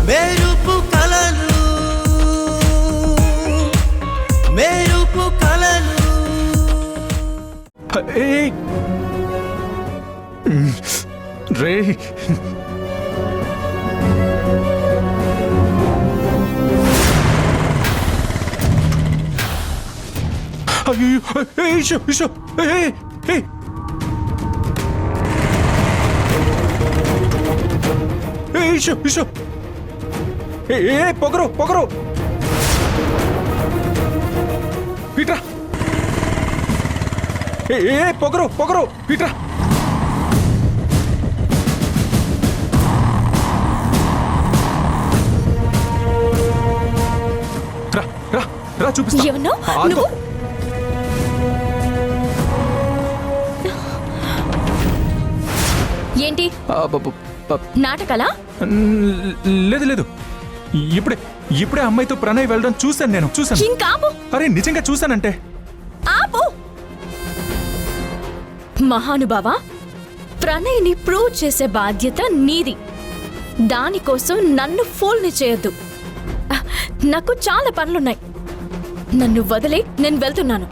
మెరుపు కలలు మెరుపు కలలు. రే పొగరు పొగరు పీట్రా పొగరు పొగరు పీట్రా రా చూపిస్తా. ఏంటి నాటకాలా? లేదు లేదు, ఇప్పుడే అమ్మాయితో ప్రణయ్ వెళ్ళడం చూశాను. నేను చూశాను. ఇంకా ఆపు. అరే నిజంగా చూశానంటే ఆపు. మహానుభావ, ప్రణయ్ని ప్రూవ్ చేసే బాధ్యత నీది. దానికోసం నన్ను ఫూల్ని చేయొద్దు. నాకు చాలా పనులున్నాయి. నన్ను వదిలే, నేను వెళ్తున్నాను.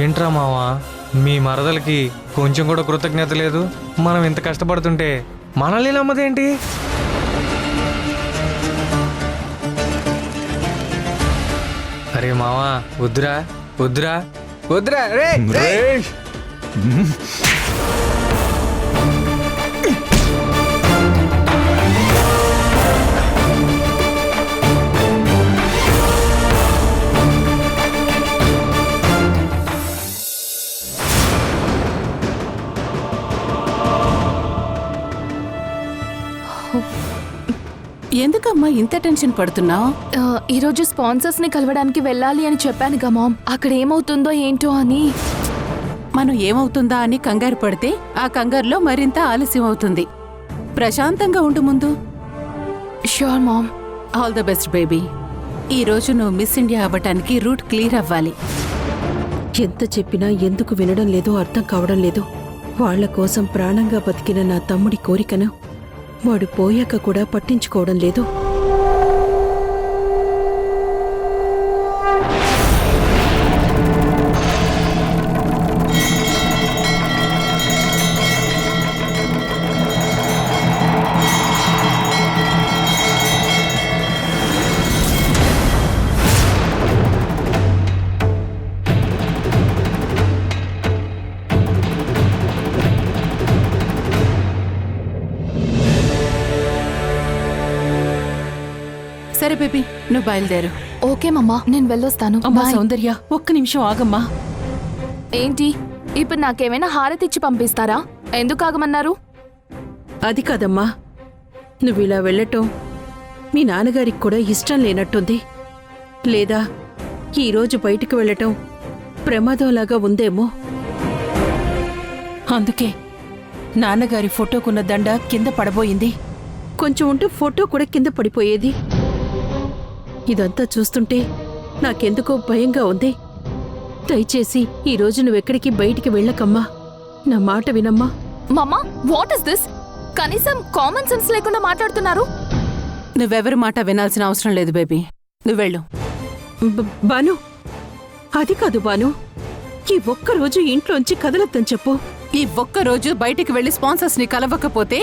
ఏంట్రా మావా, మీ మరదలకి కొంచెం కూడా కృతజ్ఞత లేదు. మనం ఇంత కష్టపడుతుంటే మనల్ని నమ్మదేంటి? అరే మావా, వద్దురా వద్దురా వద్దురా. రే ఎందుకమ్మా ఇంత టెన్షన్ పడుతున్నావు? ఈరోజు స్పాన్సర్స్ ని కలవడానికి వెళ్ళాలి అని చెప్పానుగా మామ్. అక్కడ ఏమవుతుందో ఏంటో అని. మనం ఏమవుతుందా అని కంగారు పడితే ఆ కంగారులో మరింత ఆలస్యం అవుతుంది. ప్రశాంతంగా ఉండు ముందు. Sure mom. All the best baby. ఈ రోజు నువ్వు మిస్ ఇండియా అవ్వటానికి రూట్ క్లియర్ అవ్వాలి. ఎంత చెప్పినా ఎందుకు వినడం లేదో అర్థం కావడం లేదు. వాళ్ల కోసం ప్రాణంగా బతికిన నా తమ్ముడి కోరికను వాడు పోయాక కూడా పట్టించుకోవడం లేదు. సరే బేబీ, నువ్వు బయలుదేరు. ఓకే మమ్మా, నేను వెళ్ళొస్తాను. అమ్మా సౌందర్య, ఒక్క నిమిషం ఆగమ్మా. ఏంటి ఇప్పుడు నాకేమైనా హారతిచ్చి పంపిస్తారా? ఎందుకు ఆగమన్నారు? అది కాదమ్మా, నువ్విలా వెళ్ళటం మీ నాన్నగారికి కూడా ఇష్టం లేనట్టుంది. లేదా ఈరోజు బయటికి వెళ్ళటం ప్రమాదంలాగా ఉందేమో. అందుకే నాన్నగారి ఫోటోకున్న దండ కింద పడబోయింది. కొంచెం ఉంటే ఫోటో కూడా కింద పడిపోయేది. ఇదంతా చూస్తుంటే నాకెందుకో భయంగా ఉంది. దయచేసి ఈరోజు నువ్వెక్కడికి బయటికి వెళ్ళకమ్మా. నా మాట వినమ్మా. మమ్మా, వాట్ ఇస్ దిస్? కనీసం కామన్ సెన్స్ లేకుండా మాట్లాడుతున్నారు. నువ్వెవరి మాట వినాల్సిన అవసరం లేదు బేబీ, నువ్వెళ్ళు. బాను, అది కాదు బాను. ఈ ఒక్కరోజు ఇంట్లోంచి కదలొద్దని చెప్పు. ఈ ఒక్కరోజు బయటికి వెళ్లి స్పాన్సర్స్ ని కలవకపోతే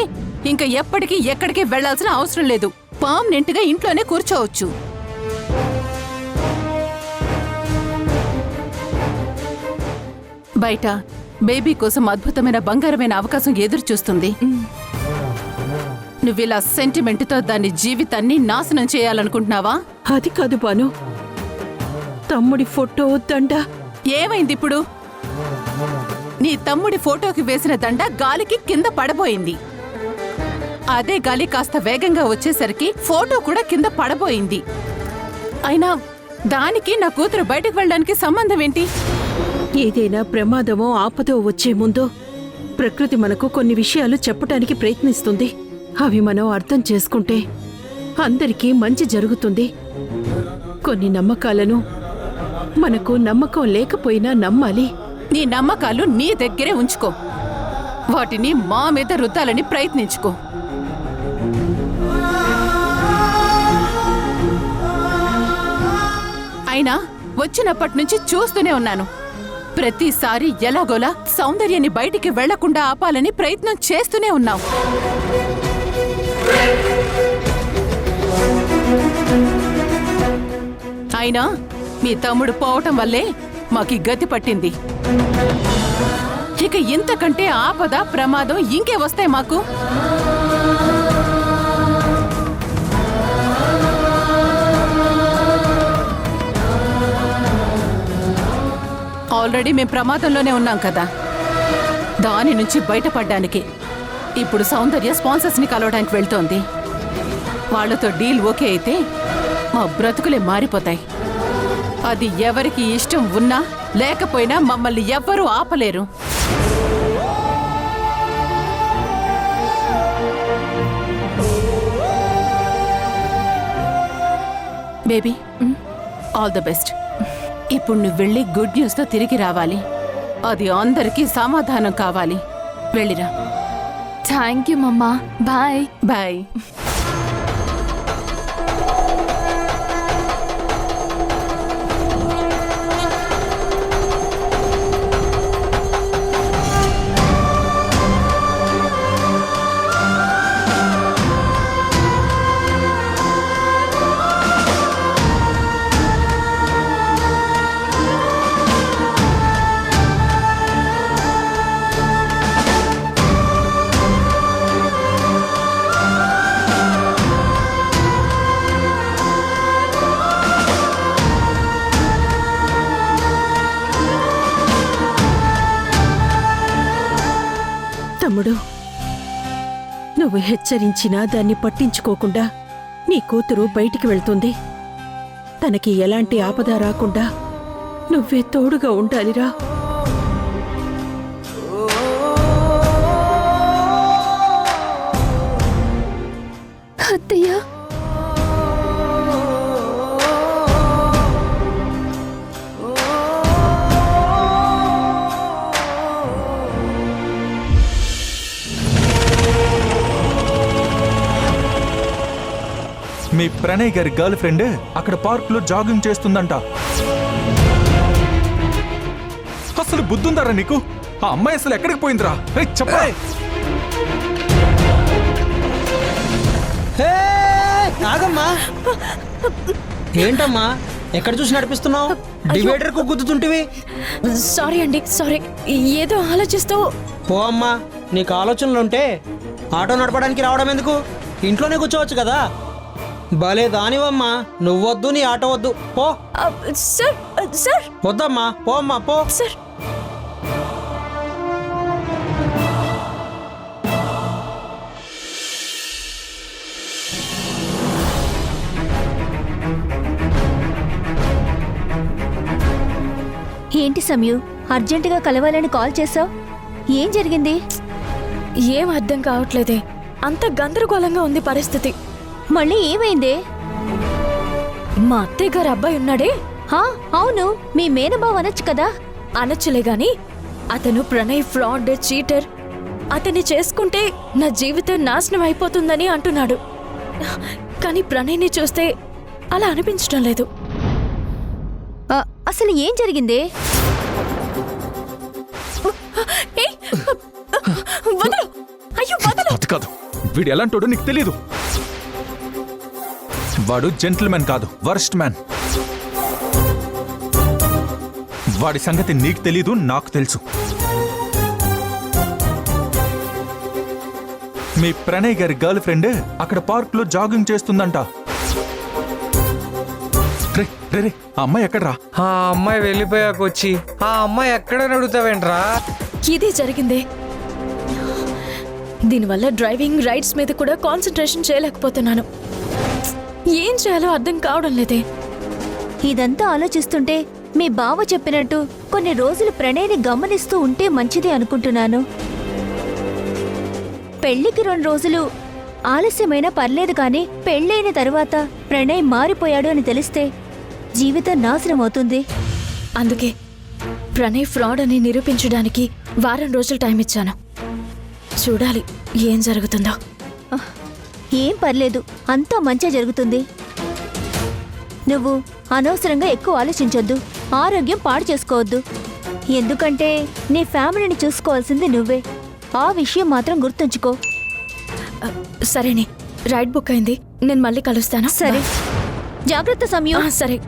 ఇంకా ఎప్పటికీ ఎక్కడికి వెళ్లాల్సిన అవసరం లేదు. పర్మనెంట్ గా ఇంట్లోనే కూర్చోవచ్చు. బయట బేబీ కోసం అద్భుతమైన బంగారమైన అవకాశం ఎదురు చూస్తుంది. నువ్విలా సెంటిమెంట్తో దాని జీవితాన్ని నాశనం చేయాలనుకుంటున్నావా? అది కాదు బాను. తమ్ముడి ఫోటో దండ ఏమైంది ఇప్పుడు? నీ తమ్ముడి ఫోటోకి వేసిన దండ గాలికి కింద పడబోయింది. అదే గాలి కాస్త వేగంగా వచ్చేసరికి ఫోటో కూడా కింద పడబోయింది. అయినా దానికి నా కూతురు బయటకు వెళ్ళడానికి సంబంధం ఏంటి? ఏదైనా ప్రమాదమో ఆపదో వచ్చే ముందు ప్రకృతి మనకు కొన్ని విషయాలు చెప్పటానికి ప్రయత్నిస్తుంది. అవి మనం అర్థం చేసుకుంటే అందరికీ మంచి జరుగుతుంది. కొన్ని నమ్మకాలను మనకు నమ్మకం లేకపోయినా నమ్మాలి. నీ నమ్మకాలు నీ దగ్గరే ఉంచుకో. వాటిని మా మీద రుద్దాలని ప్రయత్నించుకో. అయినా వచ్చినప్పటి నుంచి చూస్తూనే ఉన్నాను. ప్రతిసారి ఎలాగోలా సౌందర్యాన్ని బయటికి వెళ్లకుండా ఆపాలని ప్రయత్నం చేస్తూనే ఉన్నావు. అయినా మీ తమ్ముడు పోవటం వల్లే మాకి గతి పట్టింది. ఇక ఇంతకంటే ఆపద ప్రమాదం ఇంకే వస్తాయి మాకు. ఆల్రెడీ మేం ప్రమాదంలోనే ఉన్నాం కదా. దాని నుంచి బయటపడ్డానికి ఇప్పుడు సౌందర్య స్పాన్సర్స్ని కలవడానికి వెళ్తోంది. వాళ్లతో డీల్ ఓకే అయితే మా బ్రతుకులే మారిపోతాయి. అది ఎవరికి ఇష్టం ఉన్నా లేకపోయినా మమ్మల్ని ఎవ్వరూ ఆపలేరు. Baby, all the best. ఇప్పుడు నువ్వు వెళ్ళి గుడ్ న్యూస్తో తిరిగి రావాలి. అది అందరికీ సమాధానం కావాలి. వెళ్ళిరా. థ్యాంక్ యూ మమ్మా. బాయ్. బాయ్. తమ్ముడు, నువ్వు హెచ్చరించినా దాన్ని పట్టించుకోకుండా నీ కూతురు బయటికి వెళ్తుంది. తనకి ఎలాంటి ఆపద రాకుండా నువ్వే తోడుగా ఉండాలిరా. అత్తయ్య, మీ ప్రణయ్ గారి గర్ల్ ఫ్రెండ్ అక్కడ పార్క్ లో జాగింగ్ చేస్తుందంట. అసలు బుద్ధుందారా నీకు? ఆ అమ్మాయి అసలు ఎక్కడికి పోయిందిరా? చెప్పా. ఆగమ్మా, ఏంటమ్మా ఎక్కడ చూసి నడిపిస్తున్నావు? డివైడర్ కు గుద్దుతుంటివి. సారీ అండి, సారీ. ఏదో ఆలోచిస్తూ. పో అమ్మా, నీకు ఆలోచనలుంటే ఆటో నడపడానికి రావడం ఎందుకు? ఇంట్లోనే కూర్చోవచ్చు కదా. భలే దానివమ్మా. నువ్వొద్దు, నీ ఆటో వద్దు, పో. Sir, sir. వద్దమ్మా, పో అమ్మా, పో. సార్, ఏంటి సమయు, అర్జెంటుగా కలవాలని కాల్ చేసావు? ఏం జరిగింది? ఏం అర్థం కావట్లేదే. అంత గందరగోళంగా ఉంది పరిస్థితి. మళ్ళీ ఏమైందే? మా అత్తయ్య గారు అబ్బాయి ఉన్నాడే. హా, అవును, మీ మేనబావ అనొచ్చు కదా. అనొచ్చులే గాని అతను ప్రణయ్ ఫ్రాడ్, చీటర్. అతన్ని చేసుకుంటే నా జీవితం నాశనం అయిపోతుందని అంటున్నాడు. కానీ ప్రణయ్ని చూస్తే అలా అనిపించడం లేదు. అసలు ఏం జరిగిందే? అది కాదు, వీడు ఎలాంటోడో నీకు తెలీదు. వాడు జెంటిల్మెన్ కాదు, వర్స్ట్ మ్యాన్. వాడి సంగతి నీకు తెలీదు, నాకు తెలుసు. మీ ప్రణయ్ గారి గర్ల్ ఫ్రెండ్ అక్కడ పార్క్ లో జాగింగ్ చేస్తుందంట. రే రే రే, ఆ అమ్మాయి ఎక్కడ్రా? ఆ అమ్మాయి వెళ్ళిపోయాక వచ్చి ఆ అమ్మాయి ఎక్కడని అడుగుతావేంట్రా? ఇది జరిగిందే. దీనివల్ల డ్రైవింగ్ రైడ్స్ మీద కూడా కాన్సన్ట్రేషన్ చేయలేకపోతున్నాను. ఏం చేయాలో అర్థం కావడం లేదే. ఇదంతా ఆలోచిస్తుంటే మీ బావ చెప్పినట్టు కొన్ని రోజులు ప్రణయ్ని గమనిస్తూ ఉంటే మంచిది అనుకుంటున్నాను. పెళ్లికి 2 రోజులు ఆలస్యమైనా పర్లేదు కానీ పెళ్ళైన తరువాత ప్రణయ్ మారిపోయాడు అని తెలిస్తే జీవితం నాశనం అవుతుంది. అందుకే ప్రణయ్ ఫ్రాడ్ అని నిరూపించడానికి వారం రోజులు టైం ఇచ్చాను. చూడాలి ఏం జరుగుతుందో. ఏం పర్లేదు, అంతా మంచిగా జరుగుతుంది. నువ్వు అనవసరంగా ఎక్కువ ఆలోచించొద్దు, ఆరోగ్యం పాడు చేసుకోవద్దు. ఎందుకంటే నీ ఫ్యామిలీని చూసుకోవాల్సింది నువ్వే. ఆ విషయం మాత్రం గుర్తుంచుకో. సరేనే, రైడ్ బుక్ అయింది, నేను మళ్ళీ కలుస్తాను. సరే, జాగ్రత్త సమయం. సరే.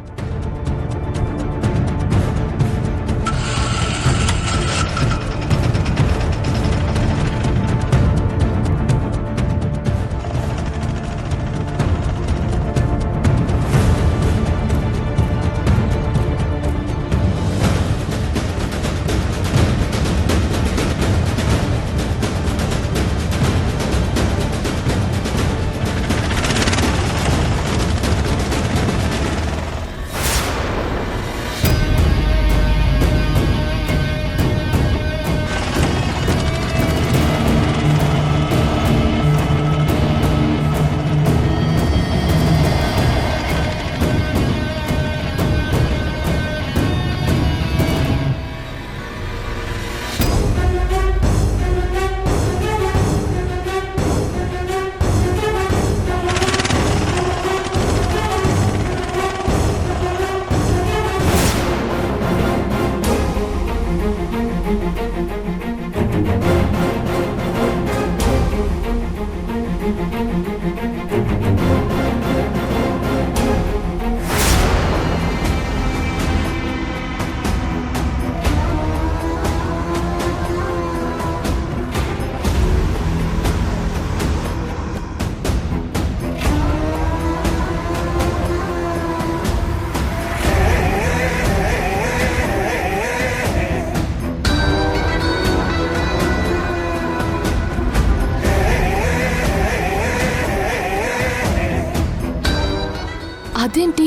అదేంటి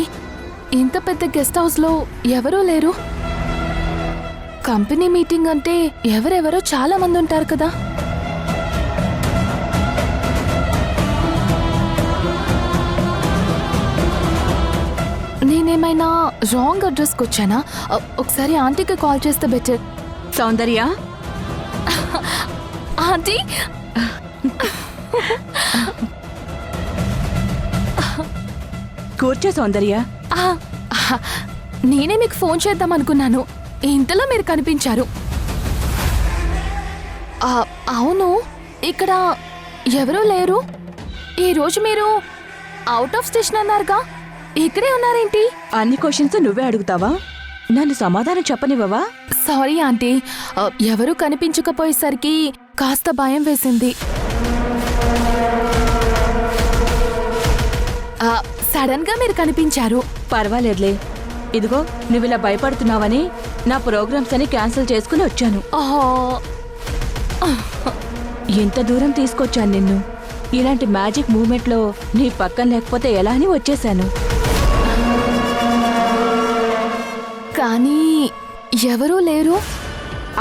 ఇంత పెద్ద గెస్ట్ హౌస్లో ఎవరూ లేరు? కంపెనీ మీటింగ్ అంటే ఎవరెవరో చాలా మంది ఉంటారు కదా. నేనేమైనా రాంగ్ అడ్రస్కి వచ్చానా? ఒకసారి ఆంటీకి కాల్ చేస్తే బెటర్. సౌందర్య, ఆంటీ, కూర్చో సౌందర్య. నేనే మీకు ఫోన్ చేద్దాం అనుకున్నాను, ఇంతలో మీరు కనిపించారు. అవును, ఇక్కడ ఎవరూ లేరు. ఈరోజు మీరు అవుట్ ఆఫ్ స్టేషన్ అన్నారుగా, ఇక్కడే ఉన్నారేంటి? అన్ని క్వశ్చన్స్ నువ్వే అడుగుతావా? నన్ను సమాధానం చెప్పనివ్వవా? సారీ ఆంటీ, ఎవరూ కనిపించకపోయేసరికి కాస్త భయం వేసింది. సడన్ గా మీరు కనిపించారు. పర్వాలేదులే. ఇదిగో, నువ్వు ఇలా భయపడుతున్నావని నా ప్రోగ్రామ్స్ అని క్యాన్సిల్ చేసుకుని వచ్చాను. ఎంత దూరం తీసుకొచ్చాను నిన్ను. ఇలాంటి మ్యాజిక్ మూమెంట్లో నీ పక్కన లేకపోతే ఎలా అని వచ్చేసాను. కానీ ఎవరూ లేరు.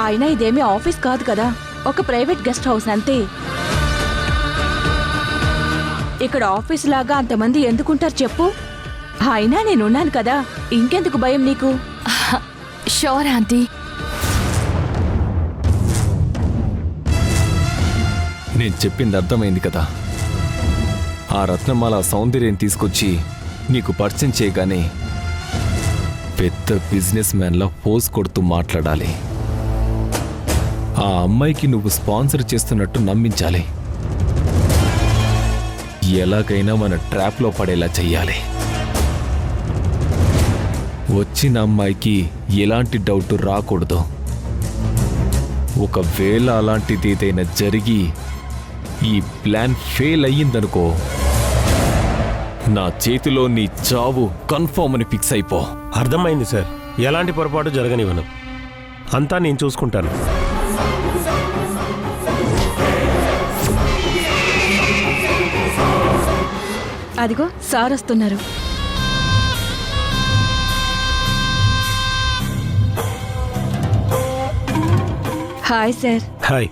అయినా ఇదేమీ ఆఫీస్ కాదు కదా, ఒక ప్రైవేట్ గెస్ట్ హౌస్ అంతే. ఇక్కడ ఆఫీస్ లాగా అంతమంది ఎందుకుంటారు చెప్పు? అయినా నేనున్నాను కదా, ఇంకెందుకు భయం నీకు? Sure aunty. నేను చెప్పింది అర్థమైంది కదా. ఆ రత్నమాల సౌందర్యం తీసుకొచ్చి నీకు పరిచయం చేయగానే పెద్ద బిజినెస్ మ్యాన్లా పోజ్ కొడుతూ మాట్లాడాలి. ఆ అమ్మాయికి నువ్వు స్పాన్సర్ చేస్తున్నట్టు నమ్మించాలి. ఎలాగైనా మన ట్రాప్లో పడేలా చెయ్యాలి. వచ్చిన అమ్మాయికి ఎలాంటి డౌట్ రాకూడదు. ఒకవేళ అలాంటిది ఏదైనా జరిగి ఈ ప్లాన్ ఫెయిల్ అయ్యిందనుకో, నా చేతిలో నీ చావు కన్ఫర్మ్ అని ఫిక్స్ అయిపో. అర్థమైంది సార్, ఎలాంటి పొరపాటు జరగనివ్వను. అంతా నేను చూసుకుంటాను. అదిగో సార్ వస్తున్నారు. Hi sir. హాయ్.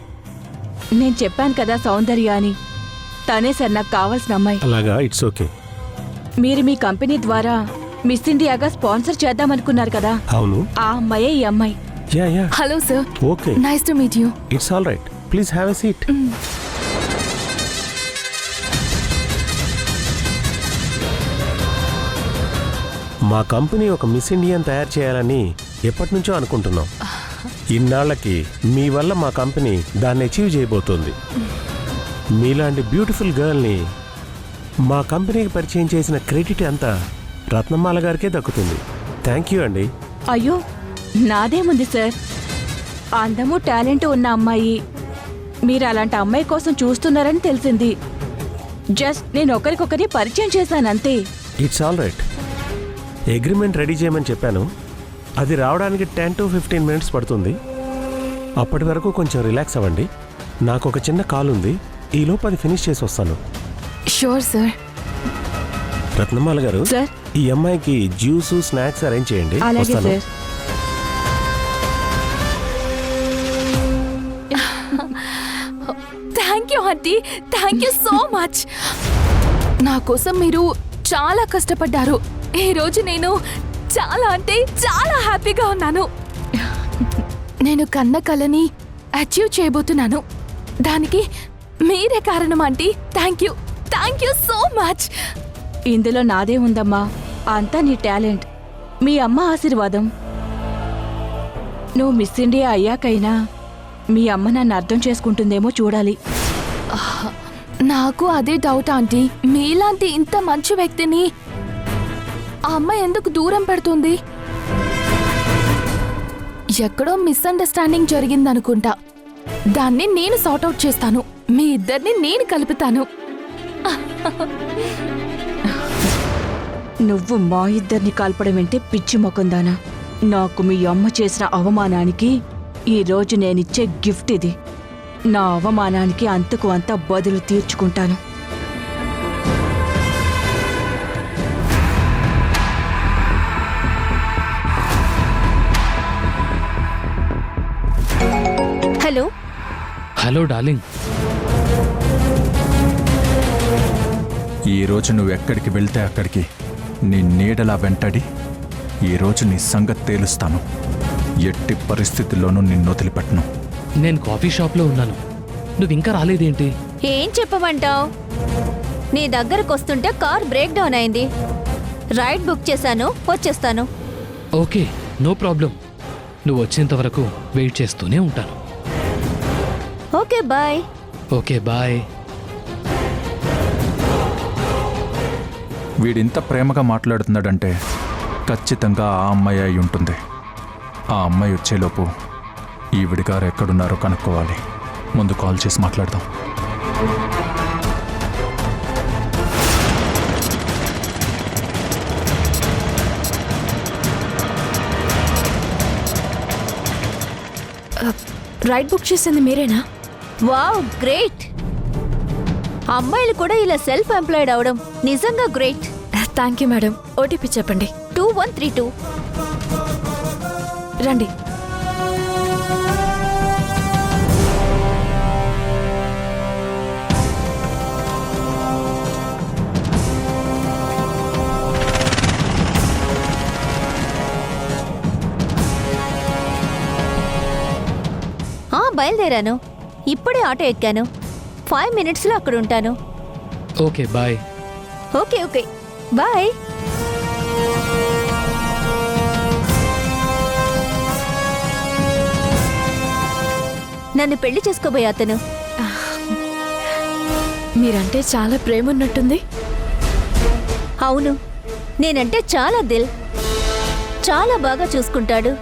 నేను చెప్పాను కదా సౌందర్య అని, తనే సార్ నాకు కావాల్సిన అమ్మాయి. అలాగా, ఇట్స్ ఓకే. మీరు మీ కంపెనీ ద్వారా మిస్ ఇండియాగా స్పాన్సర్ చేద్దామనుకున్నారు కదా, అవును. ఆ అమ్మాయే ఈ అమ్మాయి. Yeah hello sir, okay nice to meet you. It's all right, please have a seat. మా కంపెనీ ఒక మిస్ ఇండియన్ తయారు చేయాలని ఎప్పటి నుంచో అనుకుంటున్నాం. ఇన్నాళ్ళకి మీ వల్ల మా కంపెనీ దాన్ని అచీవ్ చేయబోతోంది. మీలాంటి బ్యూటిఫుల్ గర్ల్ని మా కంపెనీకి పరిచయం చేసిన క్రెడిట్ అంతా రత్నమాల గారికే దక్కుతుంది. థ్యాంక్ యూ అండి. అయ్యో నాదేముంది సార్, అందము టాలెంట్ ఉన్న అమ్మాయి, మీరు అలాంటి అమ్మాయి కోసం చూస్తున్నారని తెలిసింది. జస్ట్ నేను ఒకరికొకరి పరిచయం చేశానంతే. It's all right. Agreement ready చేయమని చెప్పాను, అది రావడానికి 10 to 15 minutes పడుతుంది. అప్పటి వరకు కొంచెం రిలాక్స్ అవ్వండి. నాకు ఒక చిన్న కాల్ ఉంది, ఈలోపు అది ఫినిష్ చేసి వస్తాను. Sure sir. రత్నమాల గారు, సార్. ఈ అమ్మాయికి జ్యూస్ స్నాక్స్ అరేంజ్ చేయండి. అలాగే వస్తాను. Sir. Thank you aunty, thank you so much. నా కోసం మీరు చాలా కష్టపడ్డారు. ఈ రోజు నేను చాలా అంటే చాలా హ్యాపీగా ఉన్నాను. నేను కన్న కలని అచీవ్ చేయబోతున్నాను. దానికి మీరే కారణం aunty. Thank you so much. ఇందులో నాదే ఉందమ్మా, అంతా నీ టాలెంట్, మీ అమ్మ ఆశీర్వాదం. నువ్వు మిస్ ఇండియా అయ్యాకైనా మీ అమ్మ నన్ను అర్థం చేసుకుంటుందేమో చూడాలి. నాకు అదే డౌట్ ఆంటీ. మీలాంటి ఇంత మంచి వ్యక్తిని ఆ అమ్మ ఎందుకు దూరం పెడుతుంది? ఎక్కడో మిస్అండర్స్టాండింగ్ జరిగిందనుకుంటా. దాన్ని నేను సార్ట్అవుట్ చేస్తాను. మీ ఇద్దరిని నేను కలుపుతాను. నువ్వు మా ఇద్దరిని కలపడం ఏంటే పిచ్చి మొకందానా? నాకు మీ అమ్మ చేసిన అవమానానికి ఈ రోజు నేనిచ్చే గిఫ్ట్ ఇది. నా అవమానానికి అంతకు అంతా బదులు తీర్చుకుంటాను. Hello hello darling. ఈరోజు నువ్వు ఎక్కడికి వెళ్తే అక్కడికి నీ నీడలా వెంటడి ఈరోజు నీ సంగతి తేలుస్తాను. ఎట్టి పరిస్థితుల్లోనూ నిన్ను వదిలిపెట్టను. నేను కాఫీ షాప్లో ఉన్నాను, నువ్వు ఇంకా రాలేదేంటి? ఏం చెప్పమంటావు? నీ దగ్గరకు వస్తుంటే కార్ బ్రేక్ డౌన్ అయింది. రైడ్ బుక్ చేశాను, వచ్చేస్తాను. Okay, no problem. నువ్వు వచ్చేంత వరకు వెయిట్ చేస్తూనే ఉంటాను. Okay bye. Okay bye. వీడింత ప్రేమగా మాట్లాడుతున్నాడంటే ఖచ్చితంగా ఆ అమ్మాయి అయి ఉంటుంది. ఆ అమ్మాయి వచ్చేలోపు ఈవిడి గారు ఎక్కడున్నారో కనుక్కోవాలి. ముందు కాల్ చేసి మాట్లాడదాం. రైడ్ బుక్ చేసింది మీరేనా? Wow, great. అమ్మాయిలు కూడా ఇలా సెల్ఫ్ ఎంప్లాయిడ్ అవడం నిజంగా great. Thank you madam. OTP చెప్పండి. 2132. రండి. బయలుదేరాను. ఇప్పుడే ఆటో ఎక్కాను. 5 minutesలో అక్కడ ఉంటాను. Okay bye. Okay okay bye. నన్ను పెళ్లి చేసుకోబోయే అతను. మీరంటే చాలా ప్రేమ ఉన్నట్టుంది. అవును, నేనంటే చాలా దిల్. చాలా బాగా చూసుకుంటాడు.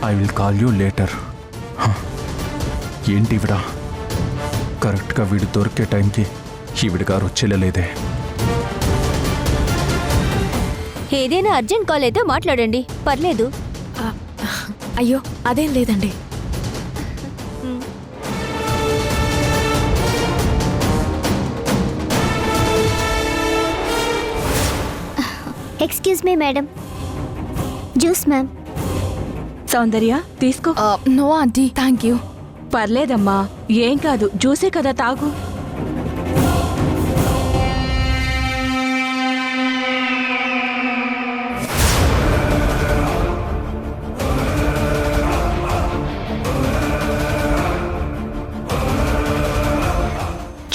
I will call you later. ఏంటి ఈవిడ కరెక్ట్గా వీడు దొరికే టైంకి ఈవిడ గారు వచ్చేలేదే. ఏదైనా అర్జెంట్ కాల్ అయితే మాట్లాడండి, పర్లేదు. అయ్యో అదేం లేదండి. Excuse me madam, juice ma'am. Soundarya తీసుకో. No aunty, thank you. పర్లేదమ్మా, ఏం కాదు, జ్యూసే కదా, తాగు.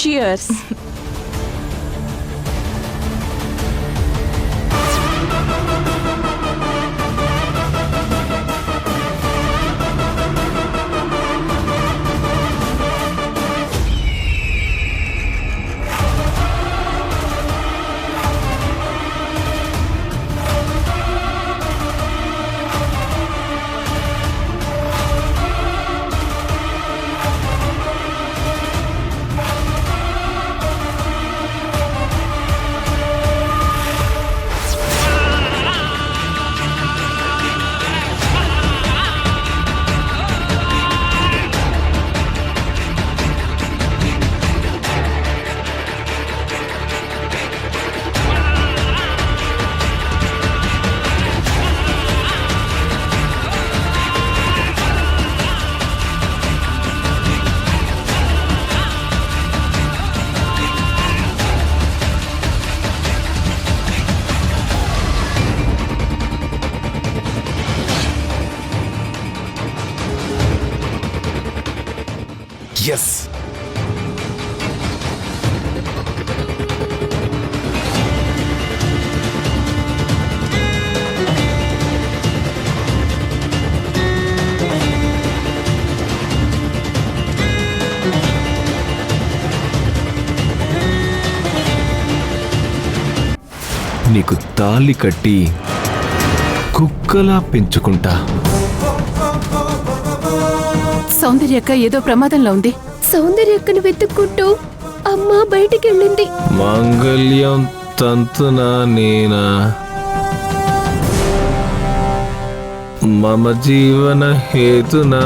చియర్స్. ఎస్, నీకు తాళి కట్టి కుక్కలా పెంచుకుంటా. సౌందర్యక్క ఏదో ప్రమాదంలో ఉంది. సౌందర్యక్కను వెతుక్కుంటూ అమ్మ బయటికి వెళ్ళింది. మాంగళ్యం తంతునా నేనా, మమ జీవన హేతునా.